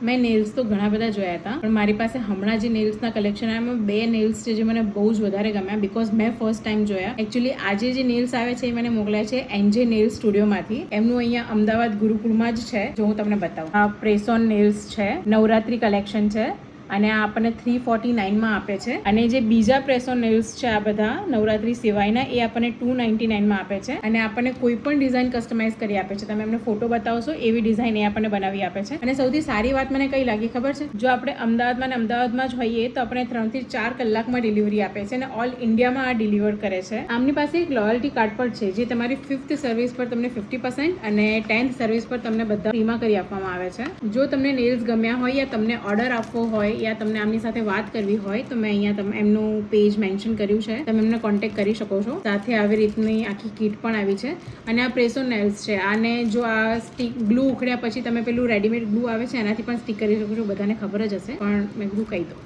મેં નેલ્સ તો ઘણા બધા જોયા હતા, પણ મારી પાસે હમણાં જે નેલ્સના કલેક્શન આવ્યા એમાં 2 નેલ્સ છે જે મને બહુ જ વધારે ગમ્યા, બીકોઝ મેં ફર્સ્ટ ટાઈમ જોયા. એકચ્યુઅલી આજે જે નેલ્સ આવે છે એ મને મોકલ્યા છે એનજે નેલ સ્ટુડિયોમાંથી. એમનું અહીંયા અમદાવાદ ગુરુકુળમાં જ છે, જો હું તમને બતાવું. આ પ્રેસોન નેલ્સ છે, નવરાત્રી કલેક્શન છે અને આ આપણને 349 આપે છે. અને જે બીજા પ્રેસોન નેલ્સ છે આ બધા નવરાત્રી સિવાયના, એ આપણને 299 આપે છે. અને આપણને કોઈ પણ ડિઝાઇન કસ્ટમાઇઝ કરી આપે છે. તમે એમને ફોટો બતાવશો એવી ડિઝાઇન એ આપણને બનાવી આપે છે. અને સૌથી સારી વાત મને કઈ લાગી ખબર છે? જો આપણે અમદાવાદમાં જ હોઈએ તો આપણે 3 થી 4 કલાકમાં ડિલિવરી આપે છે અને ઓલ ઇન્ડિયામાં આ ડિલિવર કરે છે. આમની પાસે એક લોયલ્ટી કાર્ડ પણ છે, જે તમારી 5th સર્વિસ પર તમને 50% અને 10th સર્વિસ પર તમને બધા ફ્રીમાં કરી આપવામાં આવે છે. જો તમને નેલ્સ ગમ્યા હોય યા તમને ઓર્ડર આપવો હોય યા તમને આમની સાથે વાત કરવી હોય તો મેં અહીંયા એમનું પેજ મેન્શન કર્યું છે, તમે એમને કોન્ટેક્ટ કરી શકો છો. સાથે આવી રીતની આખી કીટ પણ આવી છે. અને આ પ્રેસો નેલ્સ છે, આને જો આ સ્ટીક ગ્લુ ઉખડ્યા પછી તમે પેલું રેડીમેડ ગ્લુ આવે છે એનાથી પણ સ્ટીક કરી શકો છો, બધાને ખબર જ હશે, પણ મેં કીધું કહી દો.